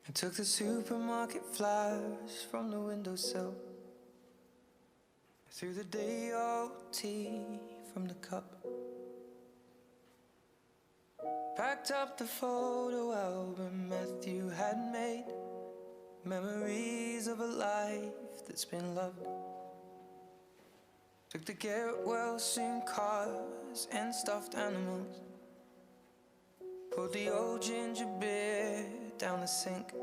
I took the supermarket flowers from the windowsill. I threw the day-old tea from the cup. Packed up the photo album Matthew had made, memories of a life that's been loved. Took the get well soon cars and stuffed animals. Pulled the old ginger beer down the sink.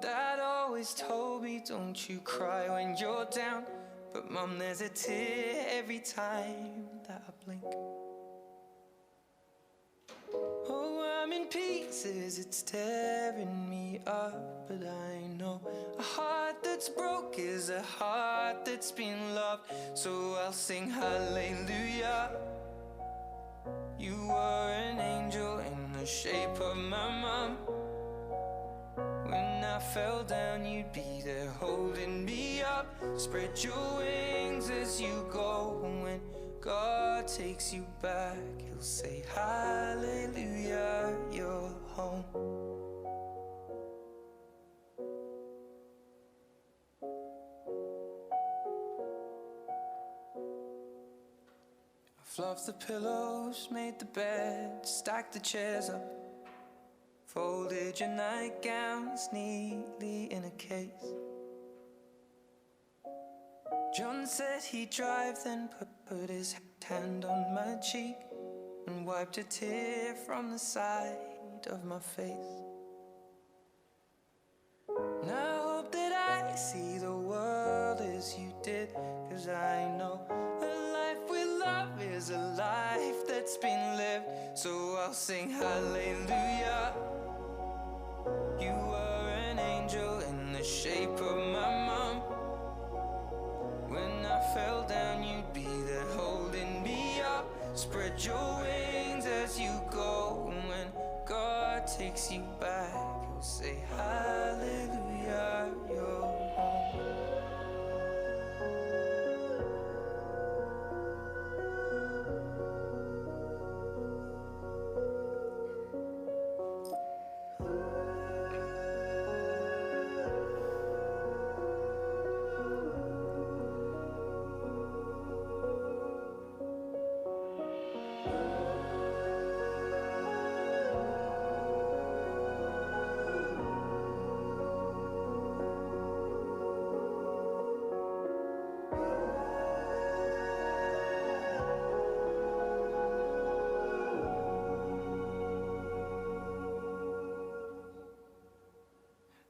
Dad always told me, don't you cry when you're down. But Mum, there's a tear every time that I blink. Oh, I'm in pieces, it's tearing me up. But I know a heart that's broke is a heart that's been loved. So I'll sing hallelujah. You were an angel in the shape of my mum. When I fell down, you'd be there holding me up. Spread your wings as you go. When God takes you back, He'll say hallelujah, you're home. Fluffed the pillows, made the bed, stacked the chairs up. Folded your nightgowns neatly in a case. John said he'd drive, then put his hand on my cheek and wiped a tear from the side of my face. And I hope that I see the world as you did, 'cause I know love is a life that's been lived. So I'll sing hallelujah. You were an angel in the shape of my mum. When I fell down, you'd be there holding me up. Spread your wings as you go. And when God takes you back, He'll say hallelujah, you're home.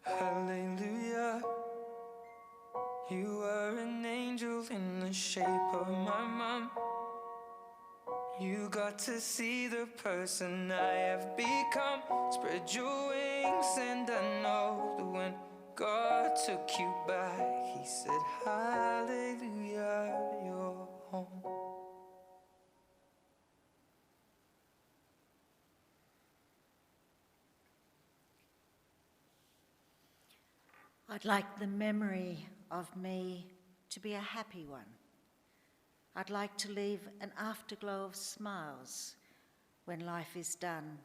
Hallelujah, you were an angel in the shape of my mum. You got to see the person I have become. Spread your wings and I know that when God took you back, He said hallelujah, you're home. I'd like the memory of me to be a happy one. I'd like to leave an afterglow of smiles when life is done.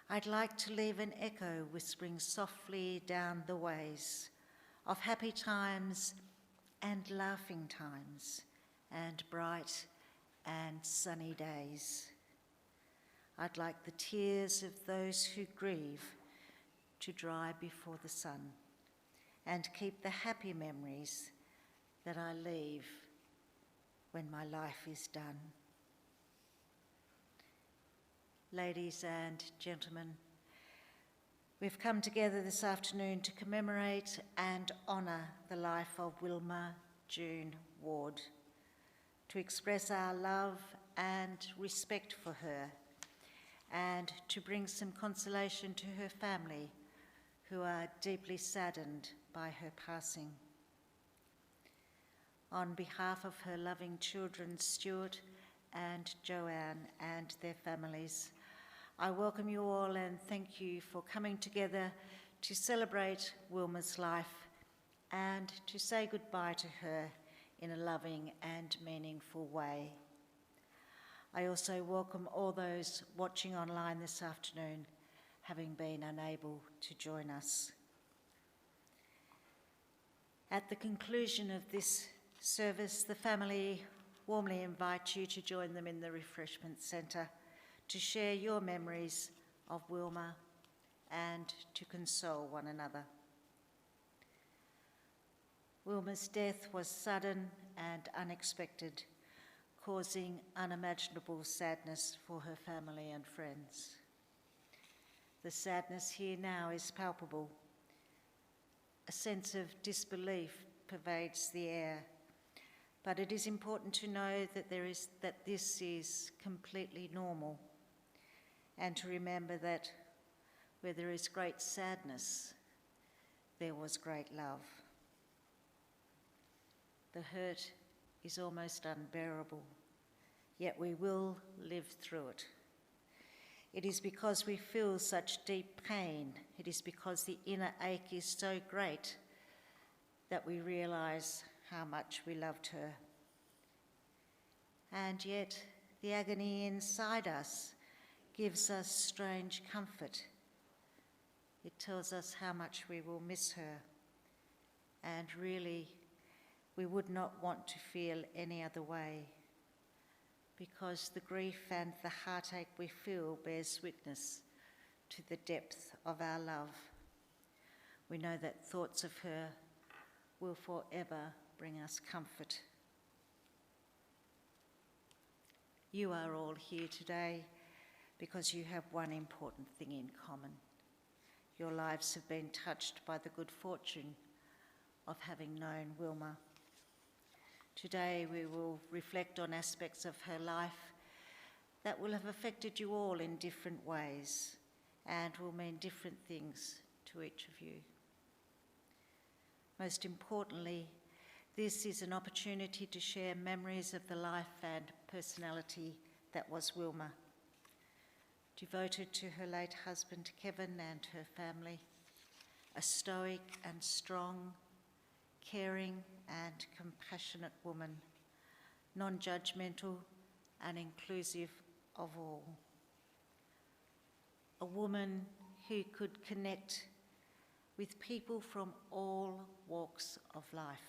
I'd like to leave an echo whispering softly down the ways of happy times and laughing times and bright and sunny days. I'd like the tears of those who grieve to dry before the sun, and keep the happy memories that I leave when my life is done. Ladies and gentlemen, we've come together this afternoon to commemorate and honour the life of Wilma June Ward, to express our love and respect for her, and to bring some consolation to her family, who are deeply saddened by her passing. On behalf of her loving children, Stuart and Joanne, and their families, I welcome you all and thank you for coming together to celebrate Wilma's life and to say goodbye to her in a loving and meaningful way. I also welcome all those watching online this afternoon having been unable to join us. At the conclusion of this service, the family warmly invite you to join them in the refreshment centre to share your memories of Wilma and to console one another. Wilma's death was sudden and unexpected, causing unimaginable sadness for her family and friends. The sadness here now is palpable. A sense of disbelief pervades the air, but it is important to know that this is completely normal, and to remember that where there is great sadness, there was great love. The hurt is almost unbearable, yet we will live through it. It is because we feel such deep pain, it is because the inner ache is so great that we realise how much we loved her. And yet the agony inside us gives us strange comfort. It tells us how much we will miss her, and really we would not want to feel any other way, because the grief and the heartache we feel bears witness to the depth of our love. We know that thoughts of her will forever bring us comfort. You are all here today because you have one important thing in common. Your lives have been touched by the good fortune of having known Wilma. Today we will reflect on aspects of her life that will have affected you all in different ways and will mean different things to each of you. Most importantly, this is an opportunity to share memories of the life and personality that was Wilma, devoted to her late husband Kevin and her family, a stoic and strong, caring and compassionate woman, non-judgmental and inclusive of all. A woman who could connect with people from all walks of life.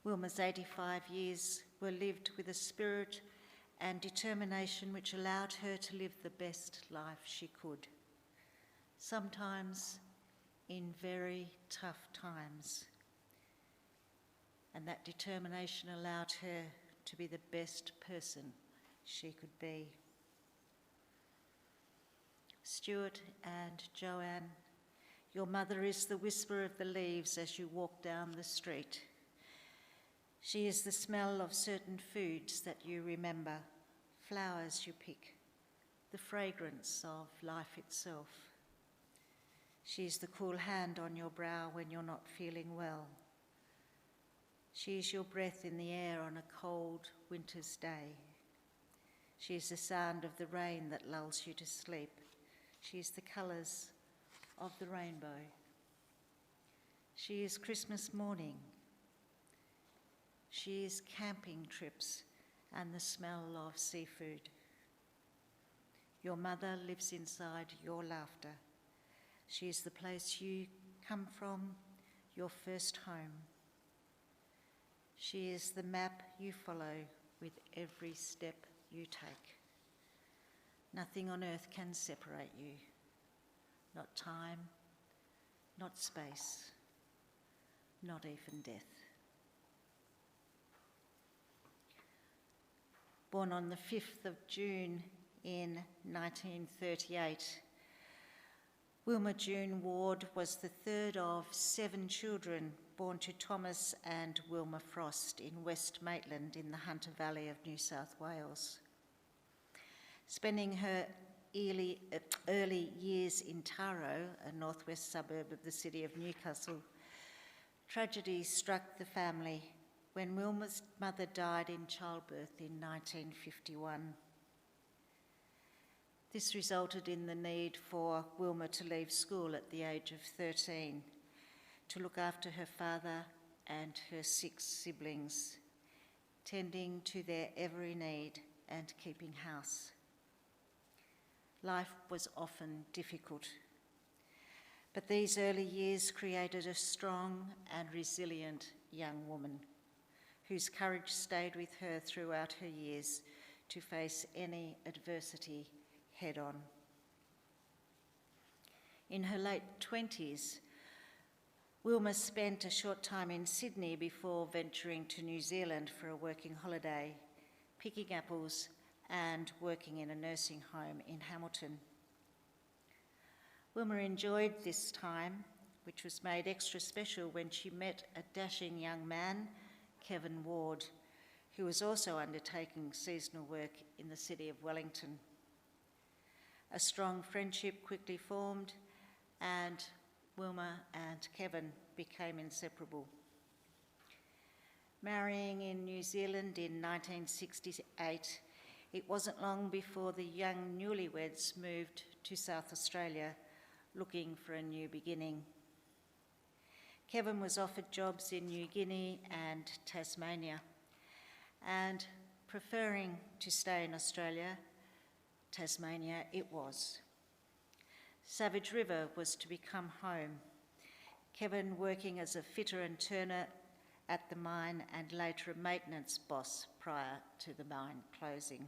Wilma's 85 years were lived with a spirit and determination which allowed her to live the best life she could, sometimes in very tough times. And that determination allowed her to be the best person she could be. Stuart and Joanne, your mother is the whisper of the leaves as you walk down the street. She is the smell of certain foods that you remember, flowers you pick, the fragrance of life itself. She is the cool hand on your brow when you're not feeling well. She is your breath in the air on a cold winter's day. She is the sound of the rain that lulls you to sleep. She is the colours of the rainbow. She is Christmas morning. She is camping trips and the smell of seafood. Your mother lives inside your laughter. She is the place you come from, your first home. She is the map you follow with every step you take. Nothing on earth can separate you. Not time, not space, not even death. Born on the 5th of June in 1938, Wilma June Ward was the third of 7 children born to Thomas and Wilma Frost in West Maitland in the Hunter Valley of New South Wales. Spending her early years in Taro, a northwest suburb of the city of Newcastle, tragedy struck the family when Wilma's mother died in childbirth in 1951. This resulted in the need for Wilma to leave school at the age of 13 to look after her father and her 6 siblings, tending to their every need and keeping house. life was often difficult. But these early years created a strong and resilient young woman whose courage stayed with her throughout her years to face any adversity head on. In her late 20s, Wilma spent a short time in Sydney before venturing to New Zealand for a working holiday, picking apples and working in a nursing home in Hamilton. Wilma enjoyed this time, which was made extra special when she met a dashing young man, Kevin Ward, who was also undertaking seasonal work in the city of Wellington. A strong friendship quickly formed, and Wilma and Kevin became inseparable. Marrying in New Zealand in 1968, it wasn't long before the young newlyweds moved to South Australia, looking for a new beginning. Kevin was offered jobs in New Guinea and Tasmania, and preferring to stay in Australia, Tasmania it was. Savage River was to become home, Kevin working as a fitter and turner at the mine and later a maintenance boss prior to the mine closing.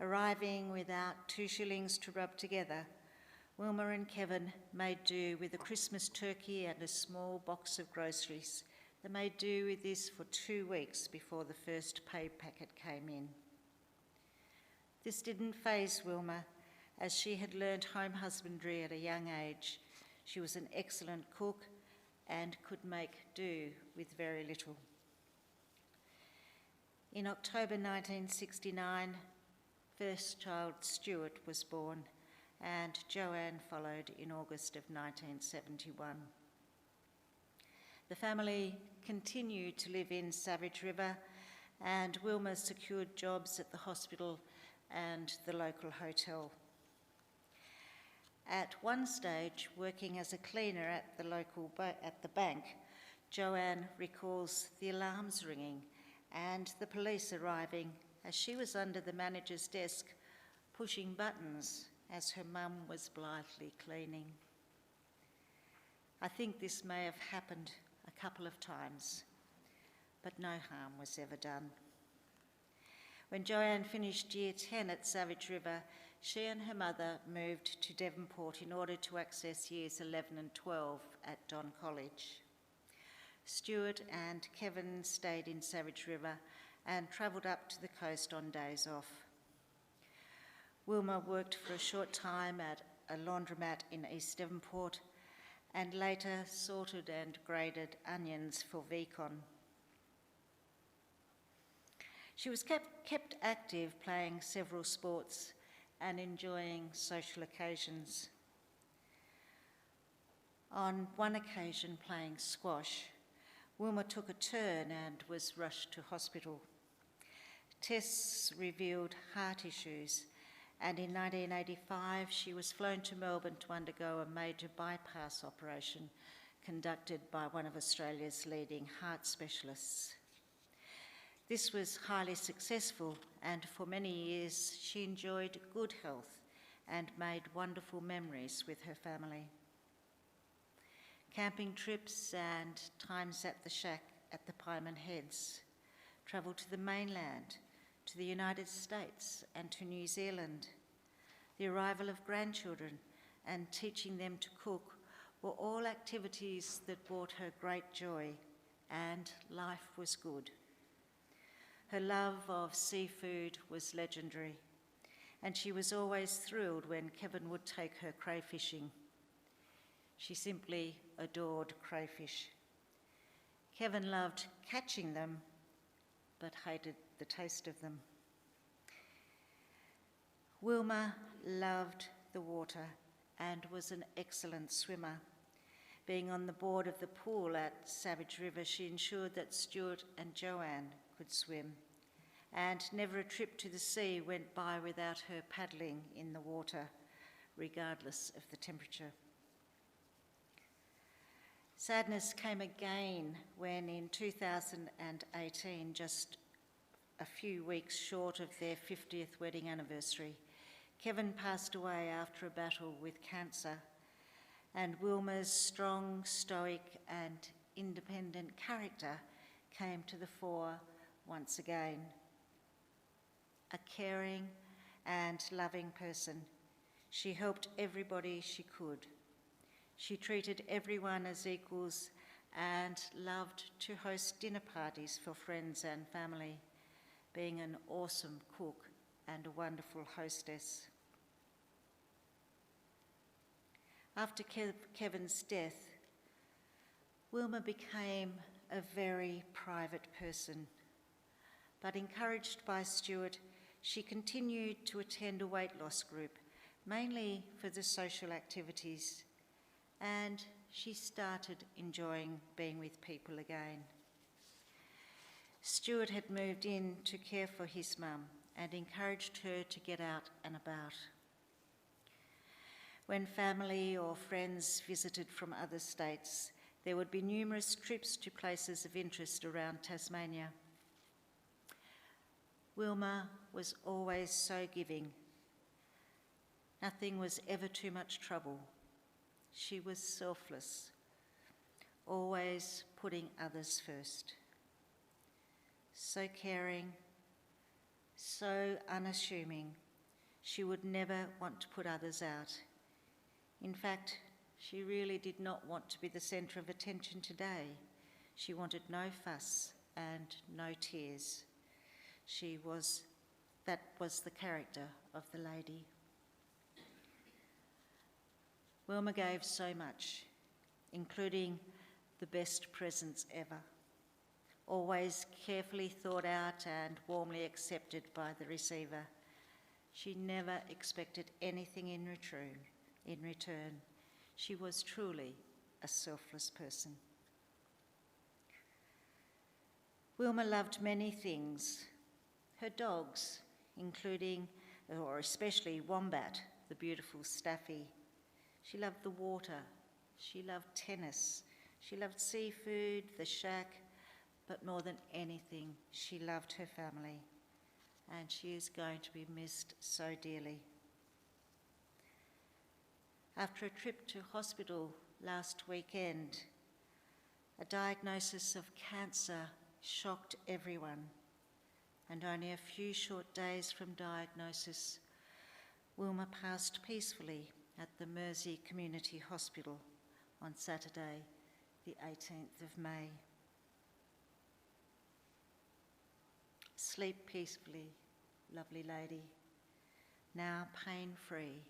Arriving without 2 shillings to rub together, Wilma and Kevin made do with a Christmas turkey and a small box of groceries. They made do with this for 2 weeks before the first pay packet came in. This didn't faze Wilma, as she had learned home husbandry at a young age. She was an excellent cook and could make do with very little. In October 1969, first child Stuart was born, and Joanne followed in August of 1971. The family continued to live in Savage River, and Wilma secured jobs at the hospital and the local hotel. At one stage, working as a cleaner at the bank, Joanne recalls the alarms ringing and the police arriving as she was under the manager's desk pushing buttons as her mum was blithely cleaning. I think this may have happened a couple of times, but no harm was ever done. When Joanne finished Year 10 at Savage River, she and her mother moved to Devonport in order to access Years 11 and 12 at Don College. Stuart and Kevin stayed in Savage River and travelled up to the coast on days off. Wilma worked for a short time at a laundromat in East Devonport and later sorted and graded onions for Vicon. She was kept active, playing several sports and enjoying social occasions. On one occasion, playing squash, Wilma took a turn and was rushed to hospital. Tests revealed heart issues, and in 1985 she was flown to Melbourne to undergo a major bypass operation conducted by one of Australia's leading heart specialists. This was highly successful, and for many years she enjoyed good health and made wonderful memories with her family. Camping trips and times at the shack at the Pieman Heads, travel to the mainland, to the United States and to New Zealand, the arrival of grandchildren and teaching them to cook were all activities that brought her great joy, and life was good. Her love of seafood was legendary, and she was always thrilled when Kevin would take her crayfishing. She simply adored crayfish. Kevin loved catching them, but hated the taste of them. Wilma loved the water and was an excellent swimmer. Being on the board of the pool at Savage River, she ensured that Stuart and Joanne could swim, and never a trip to the sea went by without her paddling in the water, regardless of the temperature. Sadness came again when in 2018, just a few weeks short of their 50th wedding anniversary, Kevin passed away after a battle with cancer, and Wilma's strong, stoic, and independent character came to the fore once again. A caring and loving person, she helped everybody she could. She treated everyone as equals and loved to host dinner parties for friends and family, being an awesome cook and a wonderful hostess. After Kevin's death, Wilma became a very private person, but encouraged by Stuart, she continued to attend a weight loss group, mainly for the social activities, and she started enjoying being with people again. Stuart had moved in to care for his mum and encouraged her to get out and about. When family or friends visited from other states, there would be numerous trips to places of interest around Tasmania. Wilma was always so giving. Nothing was ever too much trouble. She was selfless, always putting others first. So caring, so unassuming, she would never want to put others out. In fact, she really did not want to be the centre of attention today. She wanted no fuss and no tears. That was the character of the lady. Wilma gave so much, including the best presents ever, always carefully thought out and warmly accepted by the receiver. She never expected anything in return. She was truly a selfless person. Wilma loved many things. Her dogs, including, or especially Wombat, the beautiful Staffy. She loved the water. She loved tennis. She loved seafood, the shack, but more than anything, she loved her family, and she is going to be missed so dearly. After a trip to hospital last weekend, a diagnosis of cancer shocked everyone, and only a few short days from diagnosis, Wilma passed peacefully at the Mersey Community Hospital on Saturday, the 18th of May. Sleep peacefully, lovely lady, now pain-free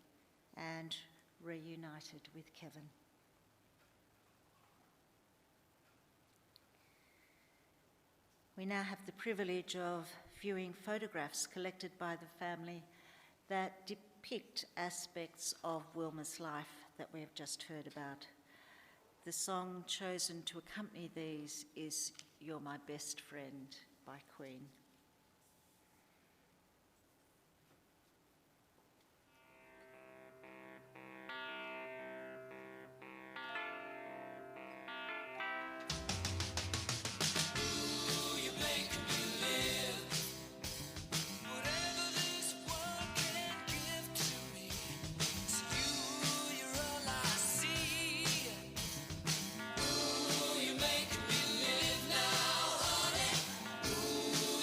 and reunited with Kevin. We now have the privilege of viewing photographs collected by the family that depict aspects of Wilma's life that we have just heard about. The song chosen to accompany these is "You're My Best Friend" by Queen.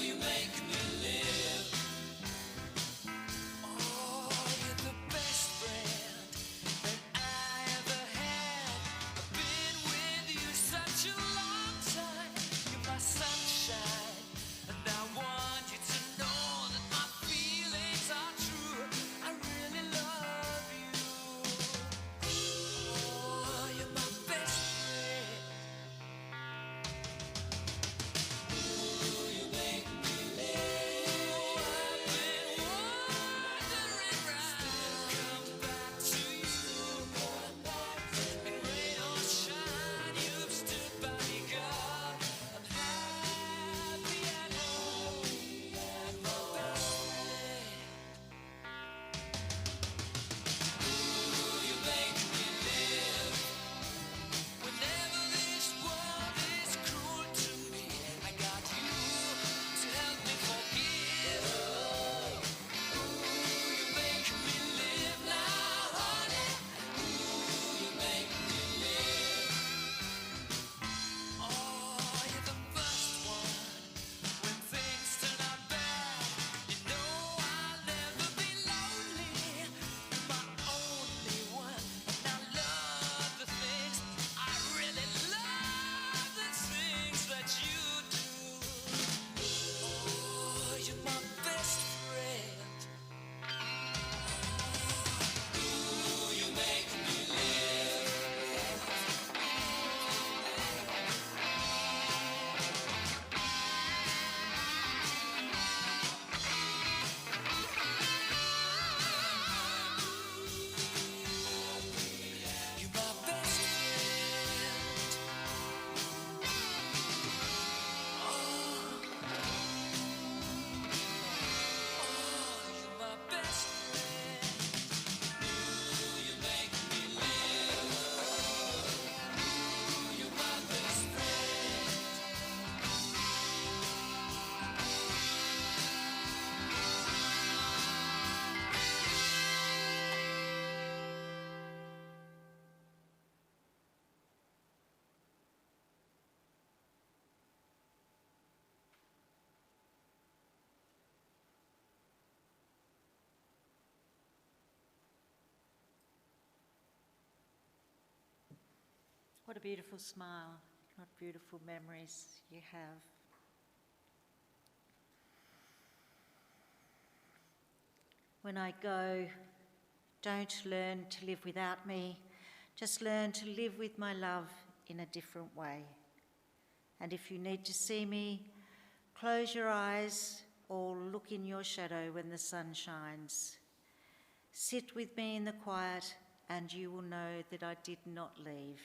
You What a beautiful smile, what beautiful memories you have. When I go, don't learn to live without me, just learn to live with my love in a different way. And if you need to see me, close your eyes or look in your shadow when the sun shines. Sit with me in the quiet and you will know that I did not leave.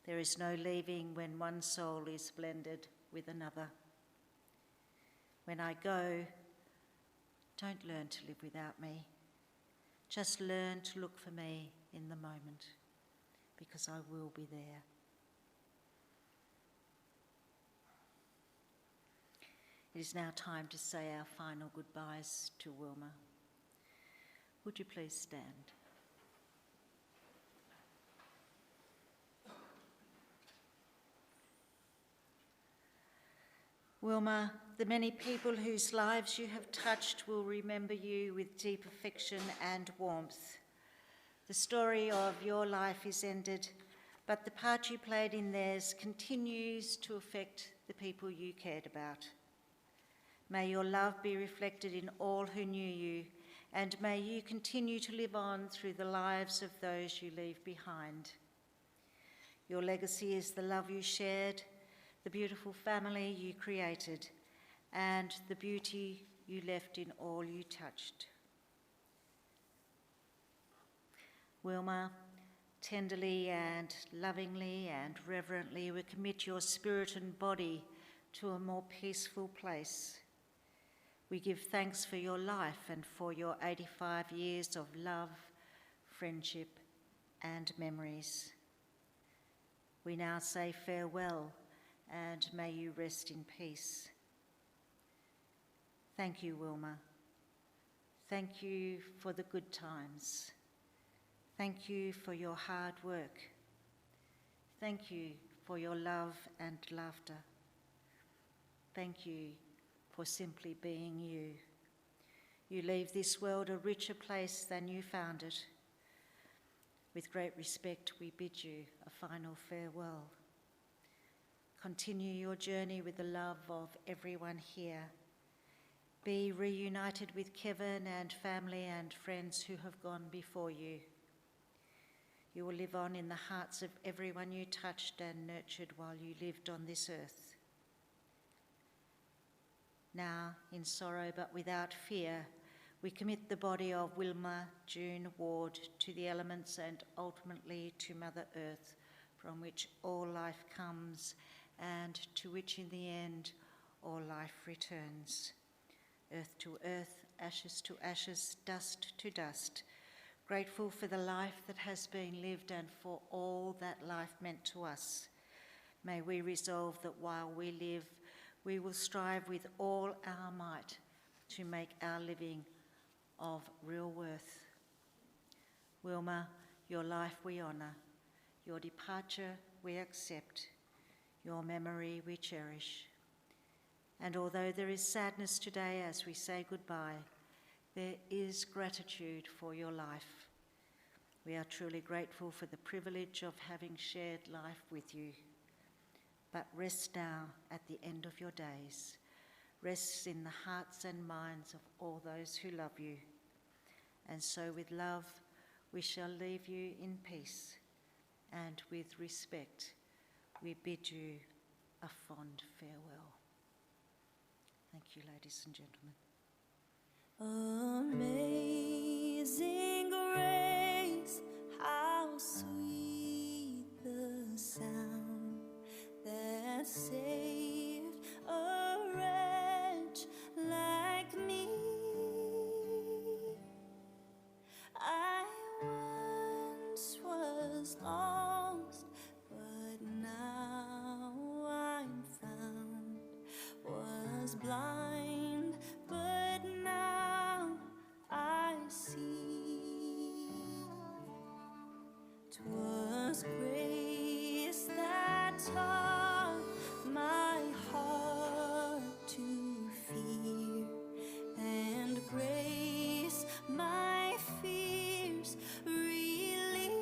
There is no leaving when one soul is blended with another. When I go, don't learn to live without me. Just learn to look for me in the moment, because I will be there. It is now time to say our final goodbyes to Wilma. Would you please stand? Wilma, the many people whose lives you have touched will remember you with deep affection and warmth. The story of your life is ended, but the part you played in theirs continues to affect the people you cared about. May your love be reflected in all who knew you, and may you continue to live on through the lives of those you leave behind. Your legacy is the love you shared, the beautiful family you created, and the beauty you left in all you touched. Wilma, tenderly and lovingly and reverently, we commit your spirit and body to a more peaceful place. We give thanks for your life and for your 85 years of love, friendship, and memories. We now say farewell, and may you rest in peace. Thank you, Wilma. Thank you for the good times. Thank you for your hard work. Thank you for your love and laughter. Thank you for simply being you. You leave this world a richer place than you found it. With great respect, we bid you a final farewell. Continue your journey with the love of everyone here. Be reunited with Kevin and family and friends who have gone before you. You will live on in the hearts of everyone you touched and nurtured while you lived on this earth. Now, in sorrow but without fear, we commit the body of Wilma June Ward to the elements and ultimately to Mother Earth, from which all life comes and to which in the end all life returns. Earth to earth, ashes to ashes, dust to dust. Grateful for the life that has been lived and for all that life meant to us. May we resolve that while we live, we will strive with all our might to make our living of real worth. Wilma, your life we honour, your departure we accept, your memory we cherish. And although there is sadness today as we say goodbye, there is gratitude for your life. We are truly grateful for the privilege of having shared life with you. But rest now at the end of your days. Rest in the hearts and minds of all those who love you. And so with love, we shall leave you in peace, and with respect, we bid you a fond farewell. Thank you, ladies and gentlemen. Amazing grace, how sweet the sound that saved a wretch like me. I once was lost, but now I'm found. Was blind, but now I see. 'Twas grace that taught my heart to fear, and grace my fears relieved.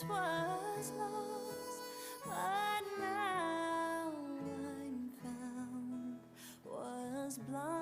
once was lost, but now I'm found, was blind.